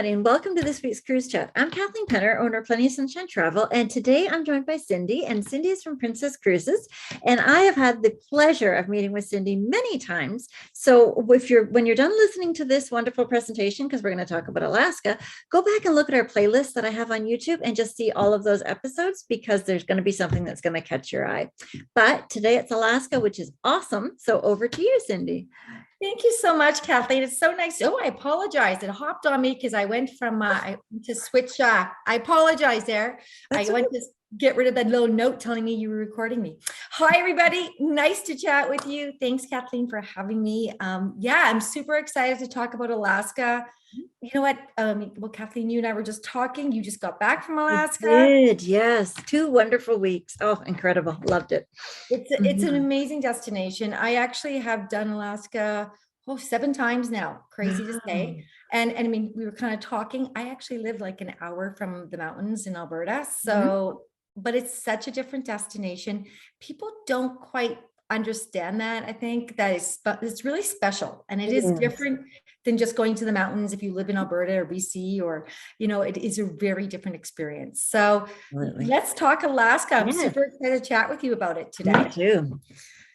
everybody, and welcome to this week's Cruise Chat. I'm Kathleen Penner, owner of Plenty of Sunshine Travel, and today I'm joined by Cindy, and Cindy is from Princess Cruises, and I have had the pleasure of meeting with Cindy many times. So when you're done listening to this wonderful presentation, because we're going to talk about Alaska, go back and look at our playlist that I have on YouTube and just see all of those episodes, because there's going to be something that's going to catch your eye. But today it's Alaska, which is awesome. So over to you, Cindy. Thank you so much, Kathleen. It's so nice. Oh, I apologize. It hopped on me because I went to switch. I apologize there. I went to get rid of that little note telling me you were recording me. Hi, everybody. Nice to chat with you. Thanks, Kathleen, for having me. Yeah, I'm super excited to talk about Alaska. You know what? Well, Kathleen, you and I were just talking. You just got back from Alaska. I did, yes. 2 wonderful weeks. Oh, incredible. Loved it. It's an amazing destination. I actually have done Alaska 7 times now. Crazy to say. And I mean, we were kind of talking. I actually live like an hour from the mountains in Alberta. So, but it's such a different destination. People don't quite understand that. I think that it's really special, and it is different than just going to the mountains if you live in Alberta or BC, or it is a very different experience. So let's talk Alaska. I'm super excited to chat with you about it today. Me too.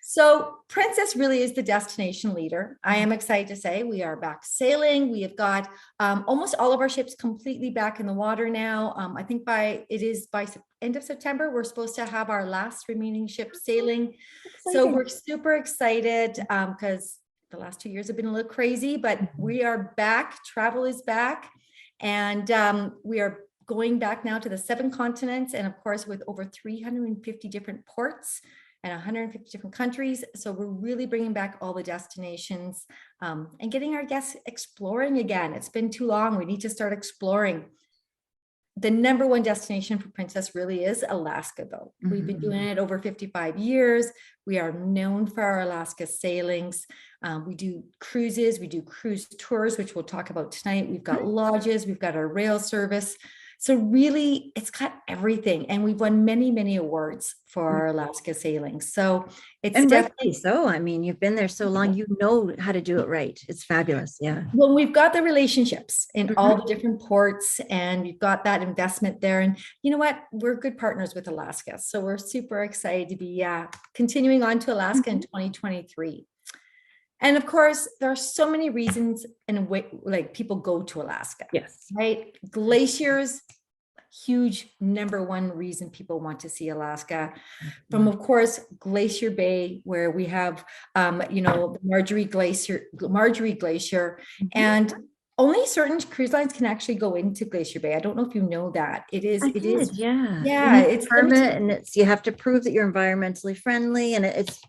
So Princess really is the destination leader. I am excited to say we are back sailing. We have got almost all of our ships completely back in the water now. I think by end of September, we're supposed to have our last remaining ship sailing. So we're super excited because the last 2 years have been a little crazy, but we are back. Travel is back, and we are going back now to the 7 continents, and of course with over 350 different ports and 150 different countries. So we're really bringing back all the destinations and getting our guests exploring again. It's been too long. We need to start exploring. The number one destination for Princess really is Alaska, though. We've been doing it over 55 years. We are known for our Alaska sailings. We do cruises, we do cruise tours, which we'll talk about tonight. We've got lodges, we've got our rail service. So really, it's got everything. And we've won many, many awards for our Alaska sailing. So it's definitely so. I mean, you've been there so long, you know how to do it right. It's fabulous. Yeah. Well, we've got the relationships in all the different ports, and we've got that investment there. And you know what? We're good partners with Alaska. So we're super excited to be continuing on to Alaska in 2023. And of course, there are so many reasons and like people go to Alaska. Yes. Right. Glaciers, huge number one reason people want to see Alaska. From, of course, Glacier Bay, where we have, the Marjorie Glacier, and only certain cruise lines can actually go into Glacier Bay. I don't know if you know that. It is. Yeah. It's permit, and you have to prove that you're environmentally friendly, and it's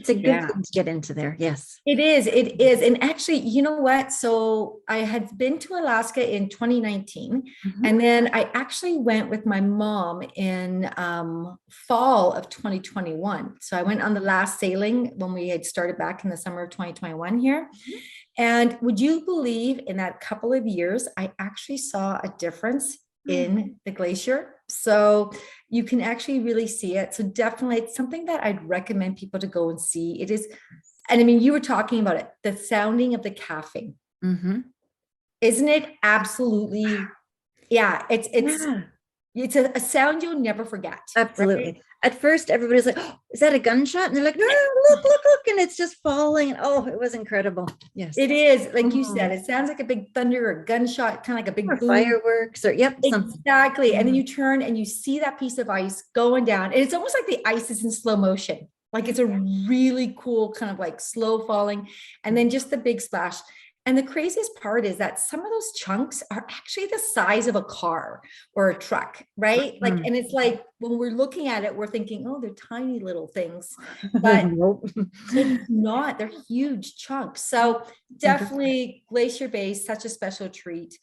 a good thing to get into there. Yes, it is. And actually, you know what? So I had been to Alaska in 2019, and then I actually went with my mom in fall of 2021. So I went on the last sailing when we had started back in the summer of 2021 here. And would you believe, in that couple of years, I actually saw a difference in the glacier. So you can actually really see it. So definitely it's something that I'd recommend people to go and see. It is, and I mean, you were talking about it, the sounding of the calfing. Isn't it absolutely? Yeah, it's a sound you'll never forget. Absolutely. Right? At first, everybody's like, "Oh, is that a gunshot?" And they're like, "No, look, and it's just falling." Oh, it was incredible. Yes, it is. Like you said, it sounds like a big thunder or a gunshot, kind of like a big boom. Fireworks, or exactly. And then you turn and you see that piece of ice going down, and it's almost like the ice is in slow motion. Like it's a really cool kind of like slow falling, and then just the big splash. And the craziest part is that some of those chunks are actually the size of a car or a truck, right? Like, and it's like, when we're looking at it, we're thinking, oh, they're tiny little things, but it's not, they're huge chunks. So definitely Glacier Bay is such a special treat.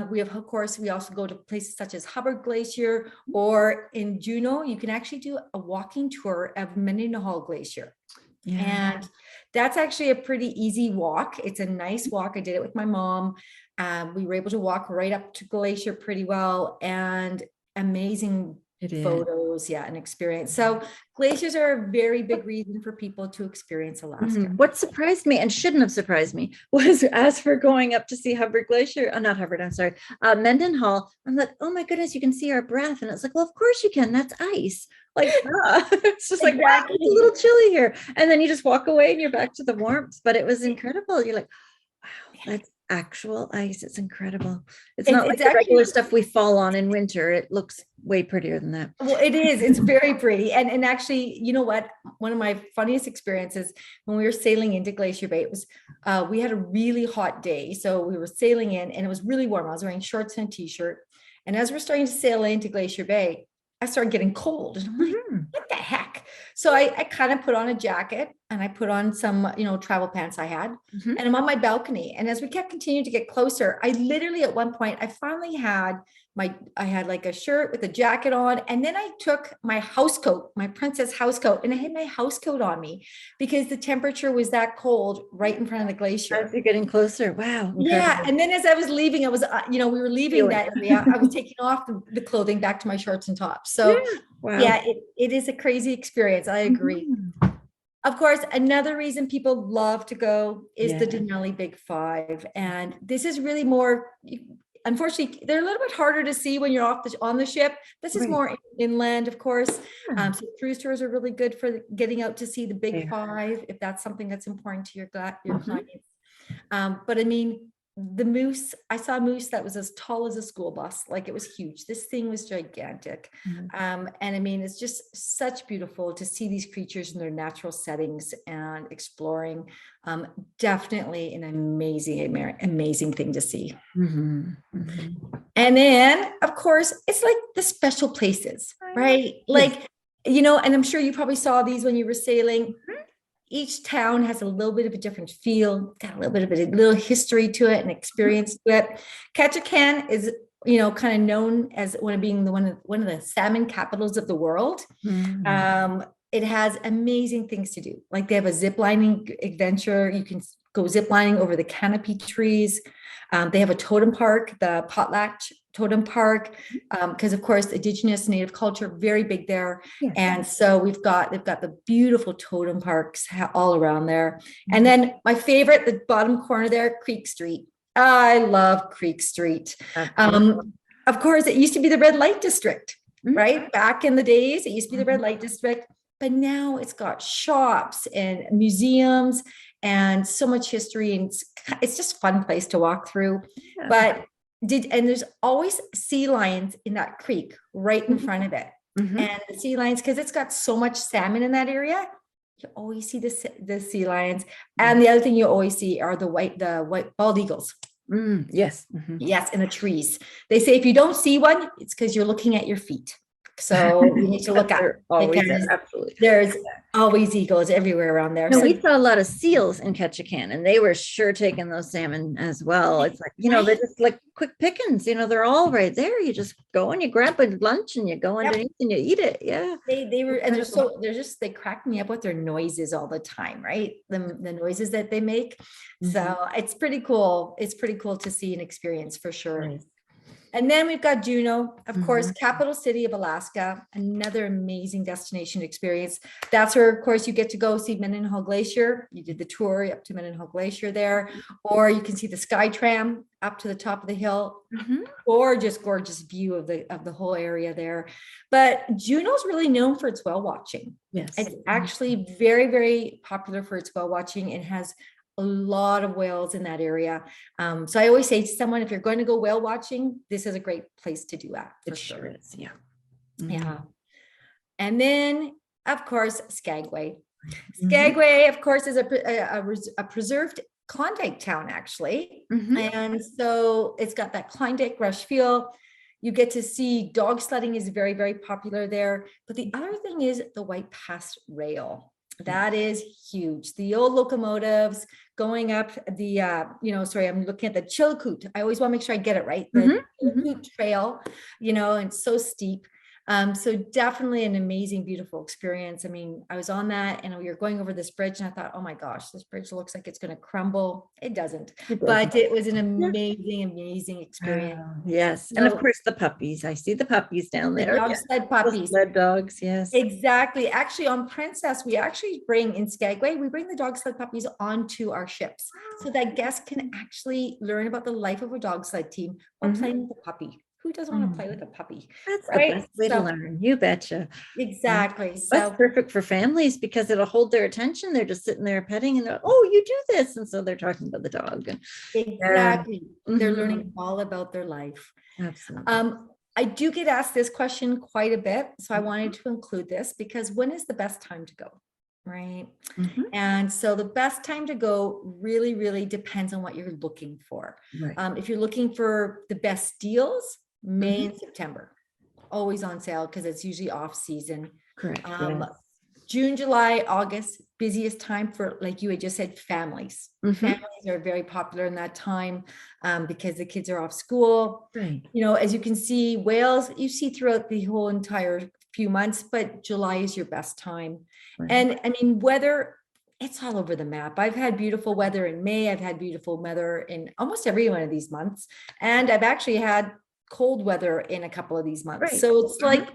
We also go to places such as Hubbard Glacier, or in Juneau, you can actually do a walking tour of Mendenhall Glacier. And that's actually a pretty easy walk. It's a nice walk. I did it with my mom. We were able to walk right up to Glacier pretty well, and amazing photos photos, yeah, and experience. So glaciers are a very big reason for people to experience Alaska. What surprised me and shouldn't have surprised me was as for going up to see Hubbard Glacier, not Hubbard, I'm sorry, Mendenhall. I'm like, oh my goodness, you can see our breath. And it's like, well, of course you can. That's ice. Like, it's just like, wow, it's a little chilly here. And then you just walk away and you're back to the warmth. But it was incredible. You're like, wow, that's actual ice. It's incredible. It's not like the regular stuff we fall on in winter. It looks way prettier than that. Well, it is. It's very pretty. And actually, you know what? One of my funniest experiences when we were sailing into Glacier Bay, it was, we had a really hot day. So we were sailing in and it was really warm. I was wearing shorts and a t-shirt. And as we're starting to sail into Glacier Bay, I started getting cold. And I'm like, what the heck? So I kind of put on a jacket and I put on some, travel pants I had, and I'm on my balcony. And as we kept continuing to get closer, I literally at one point, I finally had I had like a shirt with a jacket on. And then I took my house coat, my princess house coat, and I had my house coat on me because the temperature was that cold right in front of the glacier. As you're getting closer. Wow. Incredible. Yeah. And then as I was leaving, I was, we were leaving that area. I was taking off the clothing back to my shorts and tops. So wow. Yeah, it is a crazy experience. I agree. Of course, another reason people love to go is the Denali Big Five. And this is really more, unfortunately, they're a little bit harder to see when you're on the ship. This is more inland, of course. So cruise tours are really good for getting out to see the Big Five, if that's something that's important to your clients. But I mean, the moose, I saw a moose that was as tall as a school bus. Like, it was huge. This thing was gigantic. And I mean, it's just such beautiful to see these creatures in their natural settings and exploring. Definitely an amazing thing to see. And then, of course, it's like the special places, right? Like, and I'm sure you probably saw these when you were sailing. Each town has a little bit of a different feel, got a little bit of a little history to it and experience to it. Ketchikan is, kind of known as one of the salmon capitals of the world. It has amazing things to do. Like, they have a zip lining adventure. You can go zip lining over the canopy trees. They have a totem park, the Potlatch Totem Park, because of course, Indigenous Native culture, very big there. And so they've got the beautiful totem parks all around there. And then my favorite, the bottom corner there, Creek Street. I love Creek Street. Of course, it used to be the red light district, right? Back in the days, it used to be the red light district, but now it's got shops and museums and so much history, and it's just a fun place to walk through. But there's always sea lions in that creek right in front of it. And the sea lions, because it's got so much salmon in that area, you always see the sea lions. And the other thing you always see are the white bald eagles. Yes, in the trees. They say if you don't see one, it's because you're looking at your feet. So you need to look out. Absolutely. There's always eagles everywhere around there. No, we saw a lot of seals in Ketchikan, and they were sure taking those salmon as well. It's like, they're just like quick pickings. They're all right there. You just go and you grab a lunch and you go underneath and you eat it. Yeah. They were, and they crack me up with their noises all the time, right? The noises that they make. So it's pretty cool. It's pretty cool to see and experience for sure. Nice. And then we've got Juneau, of course, capital city of Alaska, another amazing destination experience. That's where, of course, you get to go see Mendenhall Glacier. You did the tour up to Mendenhall Glacier there, or you can see the Sky Tram up to the top of the hill. Gorgeous view of the whole area there. But Juneau's really known for its whale watching. Yes, it's actually very, very popular for its whale watching and has a lot of whales in that area. So I always say to someone, if you're going to go whale watching, this is a great place to do that. It sure is. Yeah. Yeah. And then, of course, Skagway. Skagway, of course, is a preserved Klondike town, actually. And so it's got that Klondike rush feel. You get to see dog sledding is very, very popular there. But the other thing is the White Pass Rail. That is huge. The old locomotives going up the, I'm looking at the Chilkoot. I always want to make sure I get it right. The Chilkoot Trail, and it's so steep. So definitely an amazing, beautiful experience. I mean, I was on that and we were going over this bridge and I thought, oh my gosh, this bridge looks like it's going to crumble. It doesn't, It but doesn't. it was an Yeah. amazing, amazing experience. Yes. And of So course, the puppies. I see the puppies down the there. dog Yeah. sled The puppies. sled dogs. Yes. Exactly. Actually, on Princess, we actually bring in Skagway, we bring the dog sled puppies onto our ships so that guests can actually learn about the life of a dog sled team while Mhm. playing with a puppy. Who doesn't want to play with a puppy? That's the Right. best way to So learn. You betcha. exactly. That's So perfect for families because it'll hold their attention. They're just sitting there petting and they're, oh, you do this. And so they're talking about the dog. Yeah. exactly. They're Mhm. learning all about their life. Absolutely. I do get asked this question quite a bit. So I wanted to include this because when is the best time to go? Right. Mhm. And so the best time to go really, really depends on what you're looking for. Right. If you're looking for the best deals, May Mhm. and September, always on sale because it's usually off season. Correct. Um, Yes. June, July, August, busiest time for, like you had just said, families. Mhm. Families are very popular in that time because the kids are off school. Right. You know, as you can see, Wales, you see throughout the whole entire few months, but July is your best time. Right. And I mean, weather, it's all over the map. I've had beautiful weather in May. I've had beautiful weather in almost every one of these months. And I've actually had cold weather in a couple of these months. Right. So it's Mhm. like,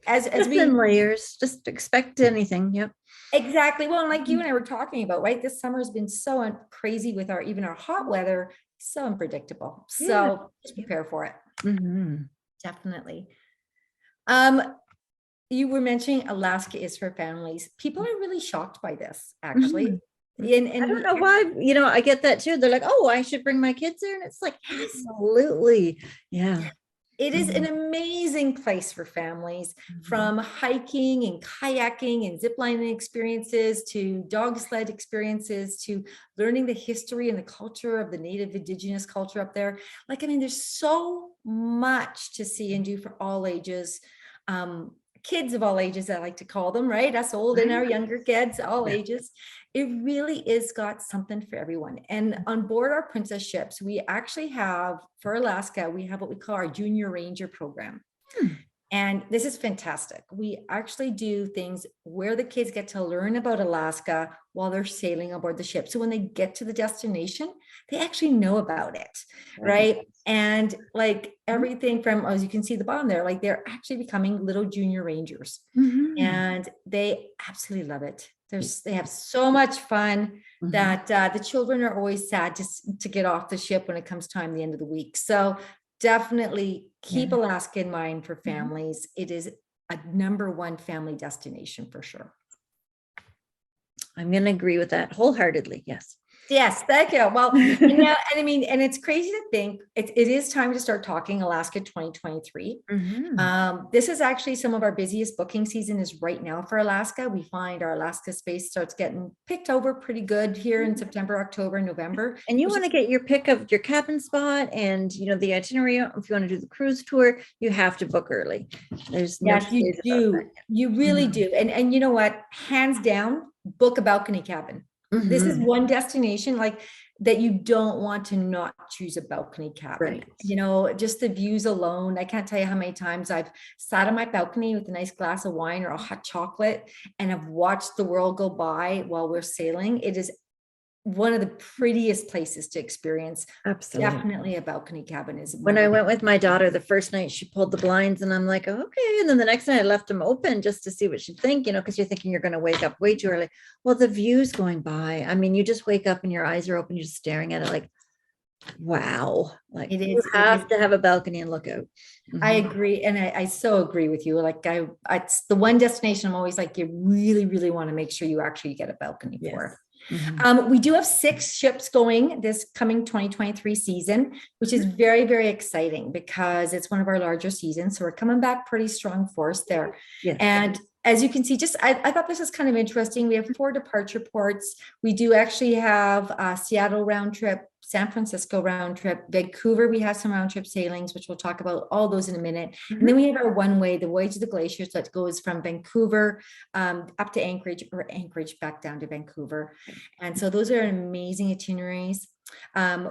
as Just we in layers. Just expect anything. Yep. exactly, well, and like you and I were talking about, right? This summer has been so crazy with our even our hot weather, so unpredictable. Yeah. So just prepare for it. Mhm. Definitely. You were mentioning Alaska is for families. People are really shocked by this, actually. Mhm. And, I and don't we know why, I get that too. They're like, oh, I should bring my kids there. And it's like, yes, absolutely. Yeah. it is an Mhm. amazing place for families, Mhm. from hiking and kayaking and ziplining experiences to dog sled experiences to learning the history and the culture of the native indigenous culture up there. Like, I mean, there's so much to see and do for all ages. Kids of all ages, I like to call them, right? Us old and our Right. younger kids, all Yeah. ages. It really is got something for everyone. And on board our princess ships, we actually have, for Alaska, we have what we call our Junior Ranger program. Hmm. And this is fantastic. We actually do things where the kids get to learn about Alaska while they're sailing aboard the ship. So when they get to the destination, they actually know about it, right? And like everything from, as you can see the bottom there, like they're actually becoming little junior rangers. Mhm. And they absolutely love it. They have so much fun Mhm. that the children are always sad just to get off the ship when it comes time the end of the week. So definitely keep Yeah. Alaska in mind for Mhm. families. It is a #1 family destination for sure. I'm going to agree with that wholeheartedly. Yes. Yes, thank you. Well, and I mean, and it's crazy to think it is time to start talking Alaska 2023. Mhm. This is actually some of our busiest booking season is right now for Alaska. We find our Alaska space starts getting picked over pretty good here in September, October, November. And you want to get your pick of your cabin spot and, the itinerary. If you want to do the cruise tour, you have to book early. There's no Yes, you ways about do. that. You really Mhm. do. And you know what? Hands down, book a balcony cabin. This is Mhm. one destination like that you don't want to not choose a balcony cabin. Right. Just the views alone. I can't tell you how many times I've sat on my balcony with a nice glass of wine or a hot chocolate and have watched the world go by while we're sailing. It is one of the prettiest places to experience. Absolutely. Definitely a balcony cabin is When I went with my daughter the first night, she pulled the blinds and I'm like, okay. And then the next night I left them open just to see what she'd think, because you're thinking you're going to wake up way too early. Well, the view's going by. I mean, you just wake up and your eyes are open, you're just staring at it like, wow. Like it you is. have to have a balcony and look out. I Mhm. agree. And I so agree with you. Like it's the one destination I'm always like, you really, really want to make sure you actually get a balcony for it. Yes. Mhm. We do have 6 ships going this coming 2023 season, which is very, very exciting because it's one of our larger seasons. So we're coming back pretty strong force there. Yes. And as you can see, I thought this is kind of interesting. We have 4 departure ports. We do actually have a Seattle round trip, San Francisco round trip, Vancouver. We have some round trip sailings, which we'll talk about all those in a minute. And then we have our one way, the Voyage of the Glaciers, that goes from Vancouver up to Anchorage or Anchorage back down to Vancouver. And so those are amazing itineraries.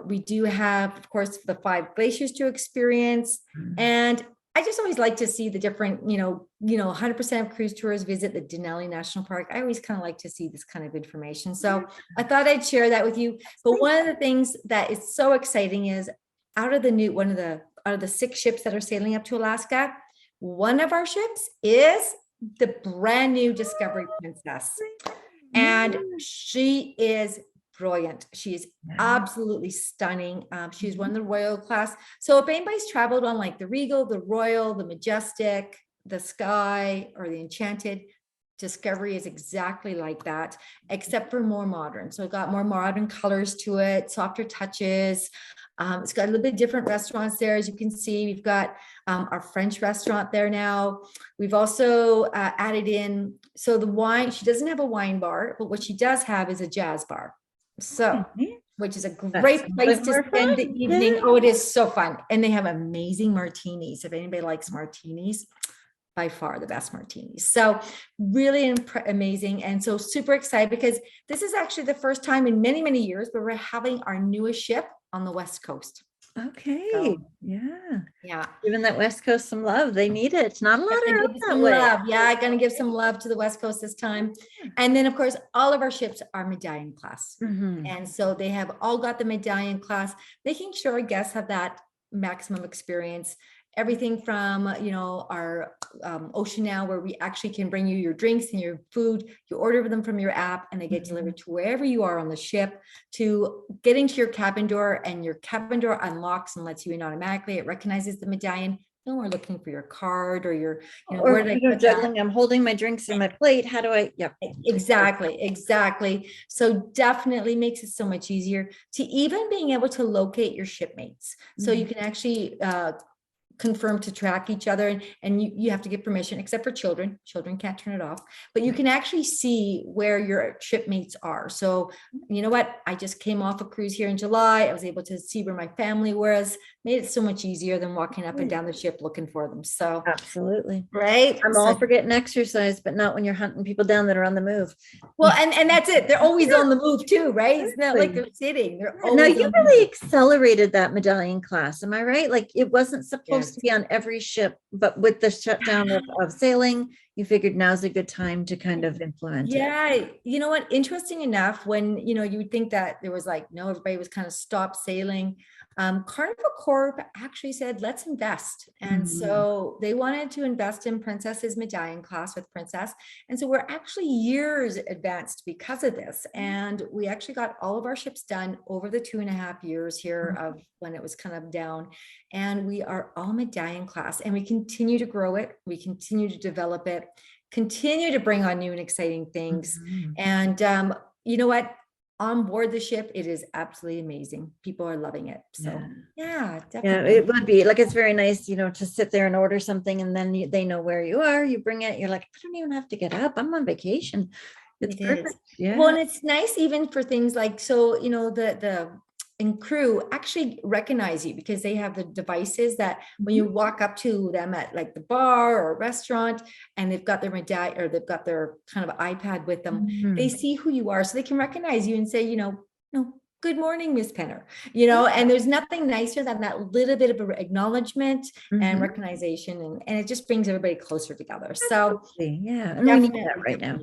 We do have, of course, the 5 glaciers to experience. Mhm. And I just always like to see the different, 100% of cruise tours visit the Denali National Park. I always kind of like to see this kind of information. So I thought I'd share that with you. But one of the things that is so exciting is out of the 6 ships that are sailing up to Alaska, one of our ships is the brand new Discovery Princess. And she is brilliant. She is absolutely stunning. She's one of the Royal class. So if anybody's traveled on like the Regal, the Royal, the Majestic, the Sky, or the Enchanted, Discovery is exactly like that, except for more modern. So it got more modern colors to it, softer touches. It's got a little bit different restaurants there. As you can see, we've got our French restaurant there now. We've also added in, so the wine, she doesn't have a wine bar, but what she does have is a jazz bar. So, which is a great place to spend the evening. Yeah. Oh, it is so fun. And they have amazing martinis. If anybody likes martinis, by far the best martinis. So really amazing. And so super excited because this is actually the first time in many, many years where we're having our newest ship on the West Coast. Okay. So, yeah. Giving that West Coast some love. They need it. It's not a lot of that way. Love. Yeah, I'm gonna give some love to the West Coast this time. And then of course, all of our ships are medallion class. And so they have all got the medallion class, making sure our guests have that maximum experience. Everything from, our Ocean Now, where we actually can bring you your drinks and your food. You order them from your app and they get delivered to wherever you are on the ship, to getting to your cabin door, and your cabin door unlocks and lets you in automatically. It recognizes the medallion. No more looking for your card or your, where did I put juggling. I'm holding my drinks in my plate. How do I? Yep. Exactly. So definitely makes it so much easier to even being able to locate your shipmates. So you can actually confirm to track each other, and you have to get permission, except for children can't turn it off, but you can actually see where your shipmates are. So you know what, I just came off a cruise here in July. I was able to see where my family was. Made it so much easier than walking up and down the ship looking for them. So absolutely right. I'm all for getting exercise, but not when you're hunting people down that are on the move. Well, and that's it. They're always on the move too, right? It's not like they're sitting. They're always. Now you really accelerated that medallion class, am I right? Like it wasn't supposed to be on every ship, but with the shutdown of sailing, you figured now's a good time to kind of implement it. Yeah, you know what? Interesting enough, when you would think that there was like, no, everybody was kind of stopped sailing. Carnival Corp actually said, let's invest. And so they wanted to invest in Princess's medallion class with Princess. And so we're actually years advanced because of this. And we actually got all of our ships done over the 2.5 years here of when it was kind of down. And we are all medallion class, and we continue to grow it. We continue to develop it, continue to bring on new and exciting things. And you know what? On board the ship, it is absolutely amazing. People are loving it. So yeah, definitely. Yeah, it would be like, it's very nice, to sit there and order something, and then they know where you are. You bring it. You're like, I don't even have to get up. I'm on vacation. It's perfect. Yeah. Well, and it's nice even for things like, so, the and crew actually recognize you because they have the devices that when you walk up to them at like the bar or a restaurant, and they've got their medallion or they've got their kind of iPad with them, they see who you are, so they can recognize you and say, good morning, Miss Penner, and there's nothing nicer than that little bit of acknowledgement and recognition, and it just brings everybody closer together. So yeah, and we need that right now.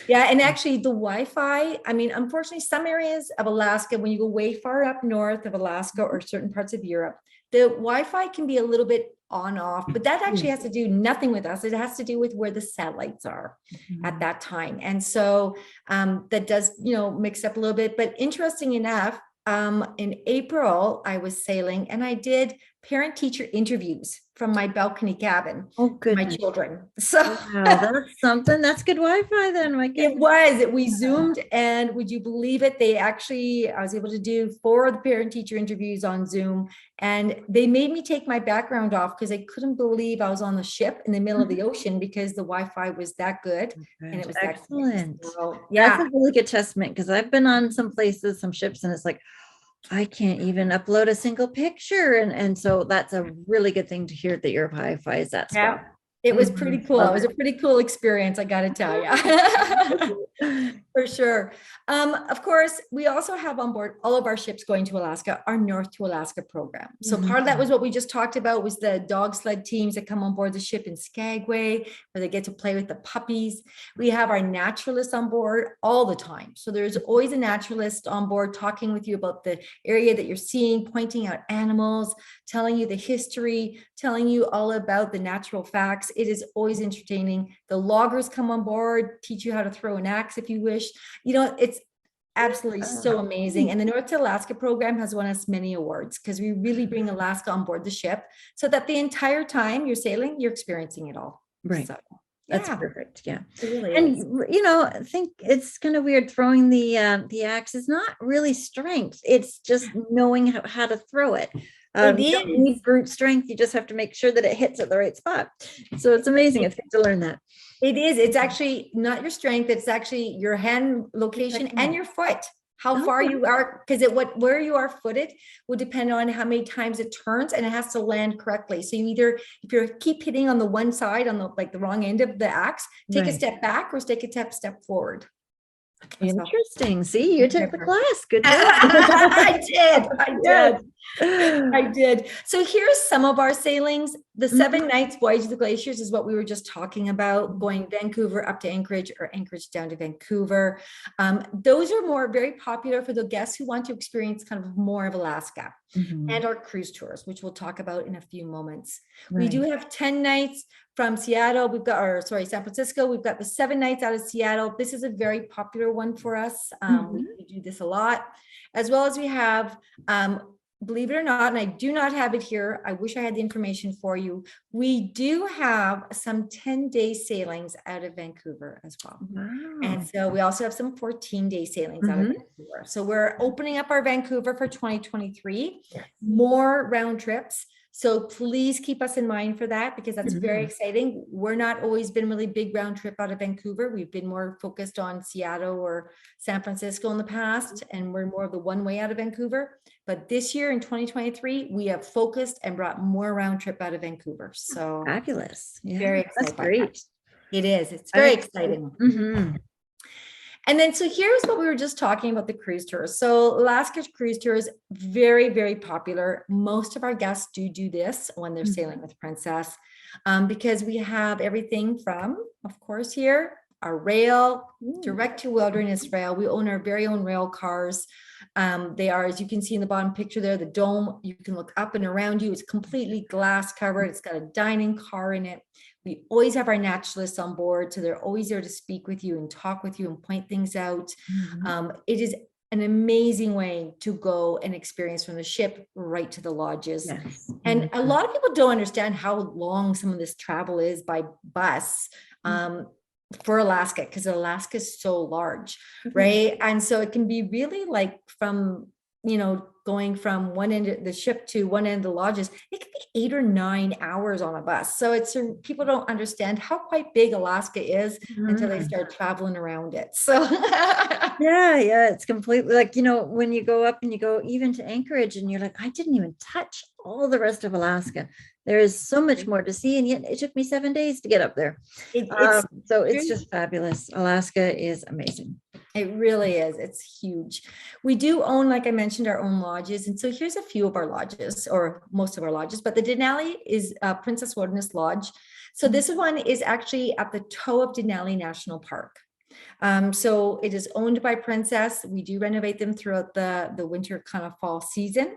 Yeah, and actually the Wi-Fi, I mean, unfortunately, some areas of Alaska, when you go way far up north of Alaska or certain parts of Europe, the Wi-Fi can be a little bit on off, but that actually has to do nothing with us. It has to do with where the satellites are at that time. And so that does, mix up a little bit. But interesting enough, in April, I was sailing and I did parent-teacher interviews from my balcony cabin. Oh, good. My children. So wow, that's something. That's good Wi-Fi then. My it was. We Zoomed, and would you believe it? I was able to do 4 of the parent-teacher interviews on Zoom, and they made me take my background off because they couldn't believe I was on the ship in the middle of the ocean because the Wi-Fi was that good. And it was excellent. So, yeah, that's a really good testament, because I've been on some places, some ships, and it's like, I can't even upload a single picture. And so that's a really good thing to hear, that your Wi-Fi is that strong. It was pretty cool. Love It was a pretty cool experience, I got to tell you. it. For sure. Of course, we also have on board all of our ships going to Alaska, our North to Alaska program. So part of that was what we just talked about, was the dog sled teams that come on board the ship in Skagway, where they get to play with the puppies. We have our naturalists on board all the time. So there's always a naturalist on board talking with you about the area that you're seeing, pointing out animals, telling you the history, telling you all about the natural facts. It is always entertaining. The loggers come on board, teach you how to throw an axe if you wish. You know, it's absolutely so amazing. And the North to Alaska program has won us many awards because we really bring Alaska on board the ship so that the entire time you're sailing, you're experiencing it all. Right. So, that's perfect. Yeah. It really and is. you know, I think it's kind of weird throwing the axe is not really strength. It's just knowing how to throw it. You don't need brute strength. You just have to make sure that it hits at the right spot. So it's amazing. It's good to learn that. It is. It's actually not your strength. It's actually your hand location and your foot. How far you are, because where you are footed will depend on how many times it turns, and it has to land correctly. So you either, if you keep hitting on the one side, on the wrong end of the axe, take a step back or take a step forward. Interesting. See, you took the class. Good job. I did. So here's some of our sailings. The 7 nights voyage of the Glaciers is what we were just talking about, going Vancouver up to Anchorage or Anchorage down to Vancouver. Those are very popular for the guests who want to experience kind of more of Alaska, and our cruise tours, which we'll talk about in a few moments. We do have 10 nights from Seattle. San Francisco. We've got the 7 nights out of Seattle. This is a very popular one for us. We do this a lot, as well as we have, believe it or not, and I do not have it here, I wish I had the information for you, we do have some 10-day sailings out of Vancouver as well. And so we also have some 14-day sailings out of Vancouver. So we're opening up our Vancouver for 2023, more round trips. So please keep us in mind for that, because that's very exciting. We're not always been really big round trip out of Vancouver. We've been more focused on Seattle or San Francisco in the past, and we're more of the one way out of Vancouver. But this year in 2023, we have focused and brought more round trip out of Vancouver. So fabulous. Yeah, very excited. That's great. It is. It's very exciting. And then, so here's what we were just talking about, the cruise tours. So Alaska's cruise tours, very, very popular. Most of our guests do this when they're sailing with Princess, because we have everything from, of course, here, our rail, direct to wilderness rail. We own our very own rail cars. They are, as you can see in the bottom picture there, the dome, you can look up and around you. It's completely glass covered. It's got a dining car in it. We always have our naturalists on board, so they're always there to speak with you and talk with you and point things out. It is an amazing way to go and experience from the ship right to the lodges. And a lot of people don't understand how long some of this travel is by bus for Alaska, because Alaska is so large, right? And so it can be really like from, going from one end of the ship to one end of the lodges, it could be 8 or 9 hours on a bus. So people don't understand how quite big Alaska is until they start traveling around it. So yeah, it's completely like, when you go up and you go even to Anchorage and you're like, I didn't even touch all the rest of Alaska. There is so much more to see, and yet it took me 7 days to get up there. So it's just fabulous. Alaska is amazing. It really is. It's huge. We do own, like I mentioned, our own lodges. And so here's a few of our lodges, or most of our lodges, but the Denali is Princess Wilderness Lodge. So this one is actually at the toe of Denali National Park. So it is owned by Princess. We do renovate them throughout the winter kind of fall season.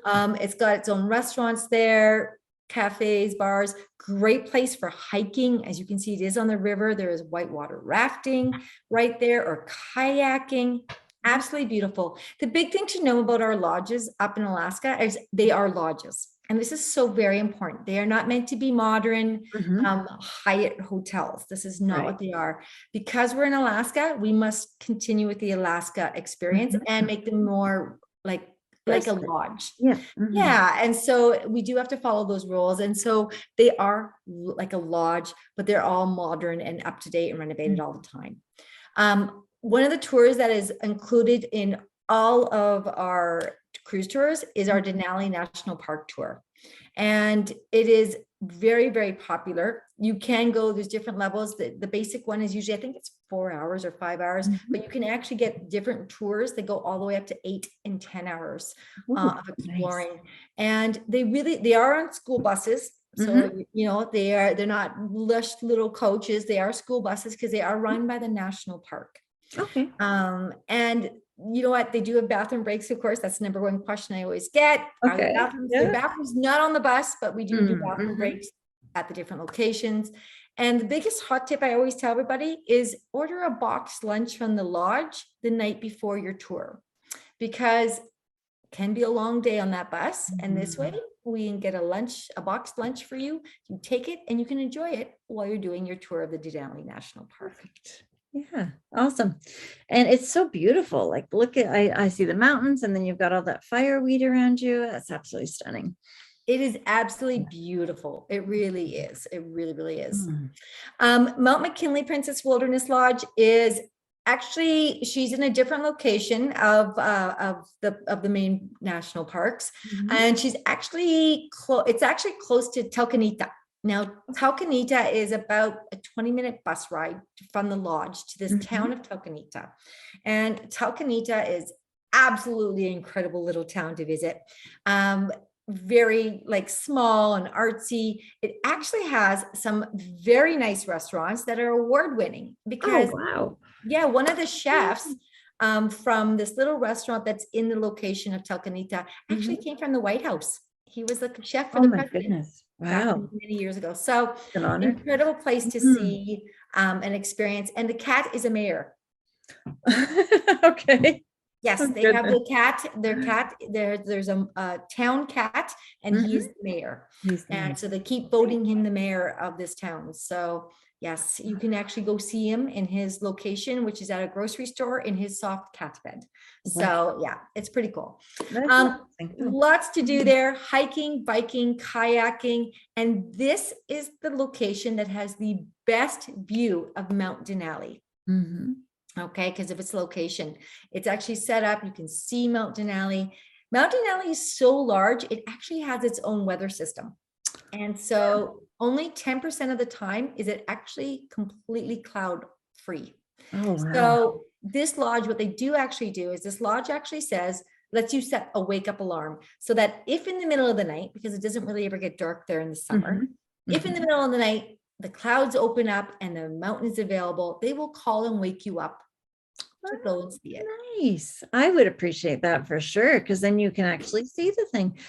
It's got its own restaurants there, cafes, bars, great place for hiking. As you can see, it is on the river. There is whitewater rafting right there, or kayaking. Absolutely beautiful. The big thing to know about our lodges up in Alaska is they are lodges. And this is so very important. They are not meant to be modern Hyatt hotels. This is not what they are. Because we're in Alaska, we must continue with the Alaska experience and make them more like a lodge. And so we do have to follow those rules. And so they are like a lodge, but they're all modern and up to date and renovated all the time. One of the tours that is included in all of our cruise tours is our Denali National Park tour. And it is very, very popular. You can go, there's different levels. The basic one is usually, I think it's 4 hours or 5 hours, but you can actually get different tours that go all the way up to 8 and 10 hours of exploring. Nice. And they are on school buses. So, they're not lush little coaches. They are school buses because they are run by the national park. Okay. And you know what? They do have bathroom breaks, of course. That's the number one question I always get. Are the Okay. bathrooms? Yeah. The bathrooms not on the bus, but we do bathroom Mhm. breaks at the different locations. And the biggest hot tip I always tell everybody is order a boxed lunch from the lodge the night before your tour, because it can be a long day on that bus. And this way we can get a boxed lunch for you. You take it and you can enjoy it while you're doing your tour of the Denali National Park. Perfect. Yeah, awesome. And it's so beautiful. Like, look at, I see the mountains, and then you've got all that fireweed around you. That's absolutely stunning. It is absolutely beautiful. It really is. It really, really is. Mm. Mount McKinley Princess Wilderness Lodge is actually, she's in a different location of the main national parks. And she's actually it's actually close to Talkeetna. Now, Talkeetna is about a 20-minute bus ride from the lodge to this town of Talkeetna. And Talkeetna is absolutely incredible little town to visit. Very like small and artsy. It actually has some very nice restaurants that are award-winning because wow. one of the chefs from this little restaurant that's in the location of Talkeetna actually came from the White House. He was the chef for the president. Goodness. Back Wow. many years ago. So An honor. incredible place to see and experience. And the cat is a mayor. Okay. Yes, they have the cat, there's a town cat, and he is the mayor. And so they keep voting him the mayor of this town. So yes, you can actually go see him in his location, which is at a grocery store in his soft cat bed. So yeah, it's pretty cool. Lots to do there: hiking, biking, kayaking. And this is the location that has the best view of Mount Denali. Okay, because of its location, it's actually set up. You can see Mount Denali. Mount Denali is so large, it actually has its own weather system. And so only 10% of the time is it actually completely cloud free. Oh, wow. So this lodge, what they do actually do is this lodge actually says, lets you set a wake up alarm so that if in the middle of the night, because it doesn't really ever get dark there in the summer, if in the middle of the night, the clouds open up and the mountain is available, they will call and wake you up to go and see it. Nice. I would appreciate that for sure, because then you can actually see the thing.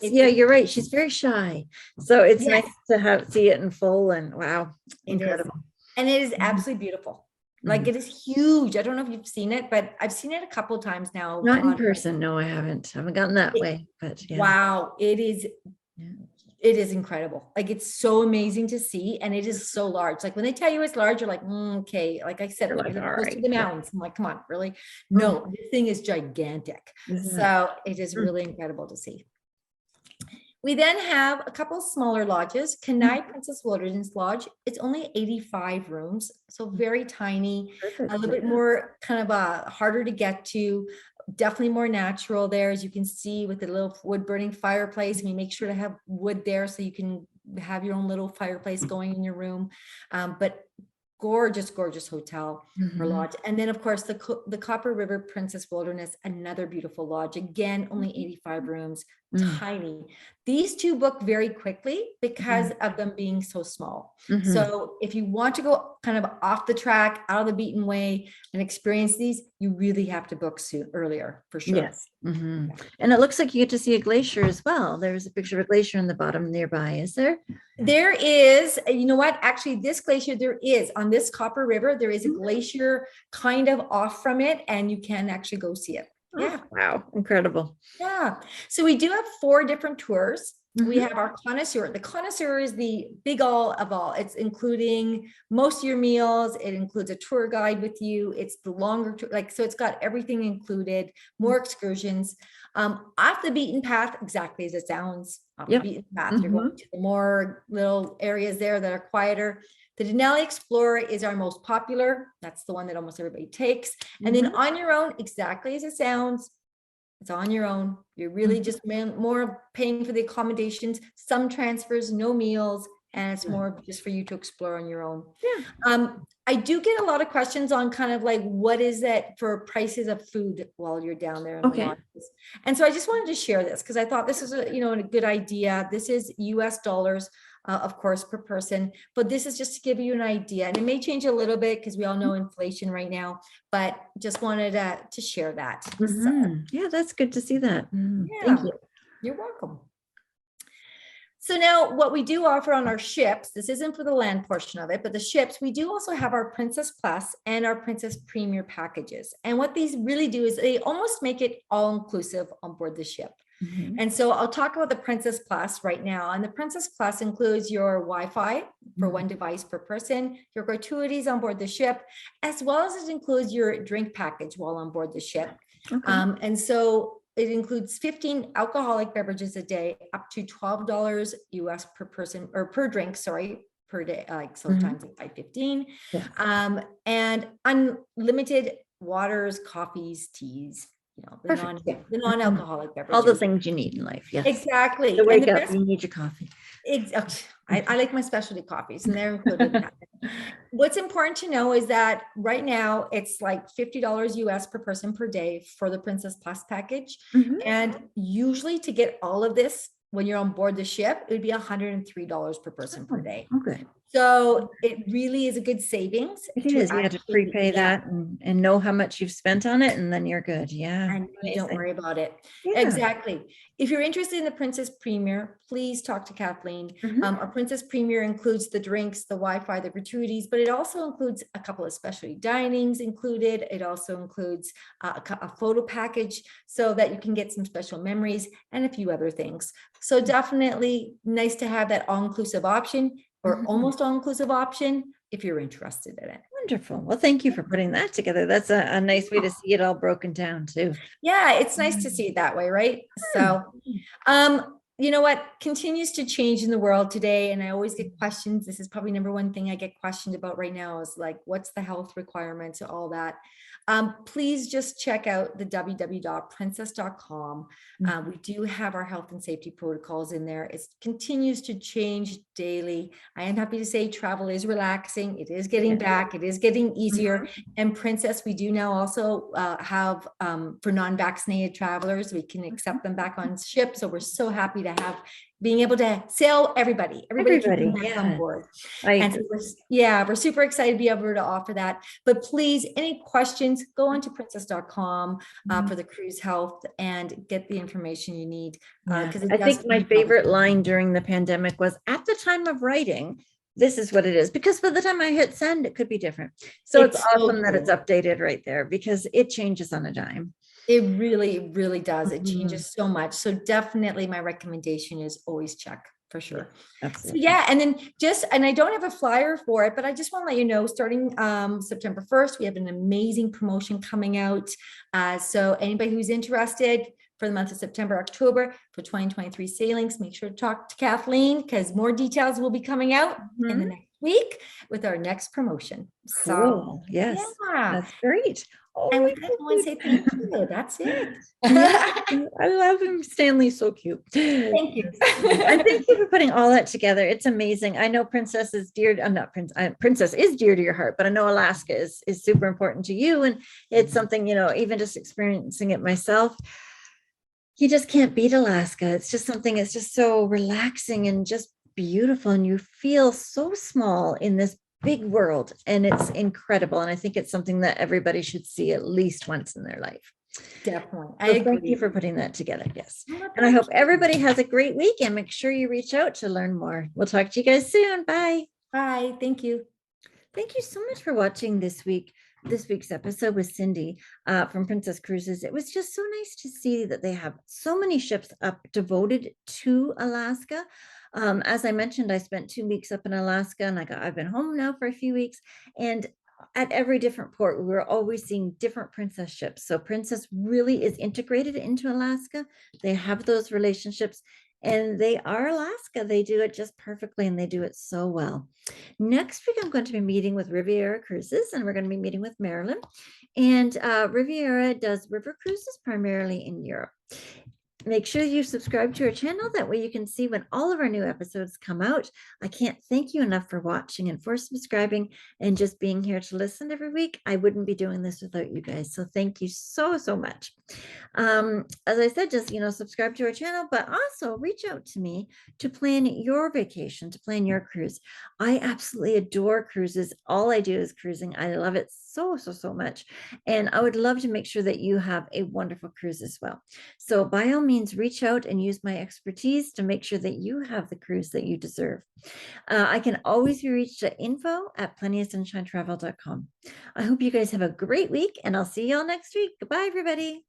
You're right. She's very shy. So it's nice to see it in full, and wow, incredible. And it is absolutely beautiful. Like, it is huge. I don't know if you've seen it, but I've seen it a couple of times now. Not in person. No, I haven't gotten that way, but yeah. Wow. It is incredible. Like, it's so amazing to see. And it is so large. Like, when they tell you it's large, you're like, okay. Like I said, it's close to the mountains. I'm like, come on, really? No, this thing is gigantic. So it is really incredible to see. We then have a couple smaller lodges. Kenai Princess Wilderness Lodge. It's only 85 rooms, so very tiny, a little bit more kind of harder to get to. Definitely more natural there, as you can see, with the little wood burning fireplace. We make sure to have wood there so you can have your own little fireplace going in your room. But gorgeous hotel or lodge. And then of course the Copper River Princess Wilderness, another beautiful lodge. Again, only 85 rooms, tiny. These two book very quickly because of them being so small. So if you want to go kind of off the track, out of the beaten way, and experience these, you really have to book earlier for sure. Yes. And it looks like you get to see a glacier as well. There's a picture of a glacier in the bottom nearby. Is there? There is. You know what? Actually, this glacier, there is on this Copper River, there is a glacier kind of off from it, and you can actually go see it. Yeah. Wow. Incredible. Yeah. So we do have 4 different tours. We have our connoisseur. The connoisseur is the big all of all. It's including most of your meals. It includes a tour guide with you. It's the longer tour, so it's got everything included, more excursions. Off the beaten path, exactly as it sounds. Off the beaten path, you're going to the more little areas there that are quieter. The Denali Explorer is our most popular. That's the one that almost everybody takes. And then on your own, exactly as it sounds, it's on your own. You're really just more paying for the accommodations, some transfers, no meals, and it's more just for you to explore on your own. Yeah. I do get a lot of questions on kind of like, what is it for prices of food while you're down there in the lodges? And so I just wanted to share this because I thought this is a, a good idea. This is US dollars, of course, per person, but this is just to give you an idea, and it may change a little bit because we all know inflation right now, but just wanted to share that. So, yeah, that's good to see that. yeah, Thank you. You're welcome. So now what we do offer on our ships, this isn't for the land portion of it, but the ships, we do also have our Princess Plus and our Princess Premier packages. And what these really do is they almost make it all inclusive on board the ship. And so I'll talk about the Princess Plus right now. And the Princess Plus includes your Wi-Fi for one device per person, your gratuities on board the ship, as well as it includes your drink package while on board the ship. And so it includes 15 alcoholic beverages a day, up to $12 US per person, or per drink, sorry, per day, like sometimes like 15, and unlimited waters, coffees, teas, the non-alcoholic beverages. All the things you need in life. Yes. Exactly. To wake up, you need your coffee. Exactly. I like my specialty coffees, and they're included in that. What's important to know is that right now it's like $50 US per person per day for the Princess Plus package. And usually to get all of this, when you're on board the ship, it would be $103 per person per day. Okay. So it really is a good savings. It is. You have to prepay that and know how much you've spent on it, and then you're good. Yeah. And you don't worry about it. Exactly. If you're interested in the Princess Premier, please talk to Kathleen. Our Princess Premier includes the drinks, the Wi-Fi, the gratuities, but it also includes a couple of specialty dinings included. It also includes a photo package so that you can get some special memories and a few other things. So definitely nice to have that all-inclusive option, or almost all-inclusive option, if you're interested in it. Wonderful. Well, thank you for putting that together. That's a nice way to see it all broken down too. Yeah, it's nice to see it that way, right? So, you know what continues to change in the world today, and I always get questions. This is probably number one thing I get questioned about right now is like, what's the health requirements, all that. Please just check out the www.princess.com. We do have our health and safety protocols in there. It continues to change daily. I am happy to say travel is relaxing. It is getting back. It is getting easier. And Princess, we do now also have for non-vaccinated travelers, we can accept them back on ship. So we're so happy to have being able to sail everybody on board. And so we're super excited to be able to offer that. But please, any questions, go on to princess.com for the cruise health and get the information you need. I think my favorite line during the pandemic was, at the time of writing, this is what it is, because by the time I hit send, it could be different. So it's awesome that it's updated right there, because it changes on a dime. It really, really does. It changes so much. So definitely my recommendation is always check for sure. Absolutely. So yeah. And then and I don't have a flyer for it, but I just want to let you know, starting September 1st, we have an amazing promotion coming out. So anybody who's interested for the month of September, October for 2023 sailings, make sure to talk to Kathleen, because more details will be coming out in the next week with our next promotion. Cool. Yes. That's great. Oh, and we just want to say thank you. That's it. I love him. Stanley's so cute. Thank you. And thank you for putting all that together. It's amazing. I know Princess is dear. Princess is dear to your heart, but I know Alaska is super important to you. And it's something, even just experiencing it myself, you just can't beat Alaska. It's just something, it's just so relaxing and just beautiful. And you feel so small in this big world, and it's incredible. And I think it's something that everybody should see at least once in their life. Definitely. So thank you for putting that together. Yes. And I hope everybody has a great week, and make sure you reach out to learn more. We'll talk to you guys soon. Bye. Bye. Thank you. Thank you so much for watching this week's episode with Cindy from Princess Cruises. It was just so nice to see that they have so many ships up devoted to Alaska. As I mentioned, I spent 2 weeks up in Alaska, and I've been home now for a few weeks, and at every different port, we were always seeing different Princess ships. So Princess really is integrated into Alaska. They have those relationships, and they are Alaska. They do it just perfectly, and they do it so well. Next week, I'm going to be meeting with Riviera Cruises, and we're going to be meeting with Marilyn. And Riviera does river cruises primarily in Europe. Make sure you subscribe to our channel. That way you can see when all of our new episodes come out. I can't thank you enough for watching and for subscribing and just being here to listen every week. I wouldn't be doing this without you guys. So thank you so, so much. As I said, just, subscribe to our channel, but also reach out to me to plan your vacation, to plan your cruise. I absolutely adore cruises. All I do is cruising. I love it so, so, so much. And I would love to make sure that you have a wonderful cruise as well. So by all means, reach out and use my expertise to make sure that you have the cruise that you deserve. I can always be reached at info@plentyofsunshinetravel.com. I hope you guys have a great week, and I'll see y'all next week. Goodbye, everybody.